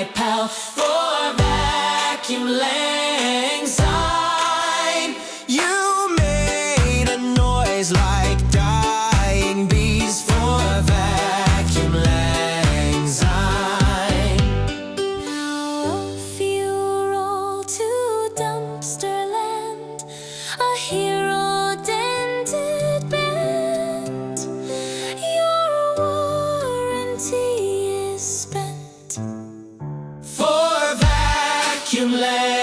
my pal. For vacuum lang syne, you made a noise like dying bees. For vacuum lang syne. Now off you roll to Dumpsterland, a hero-dented band. Your warranty is spent. For vacuum lang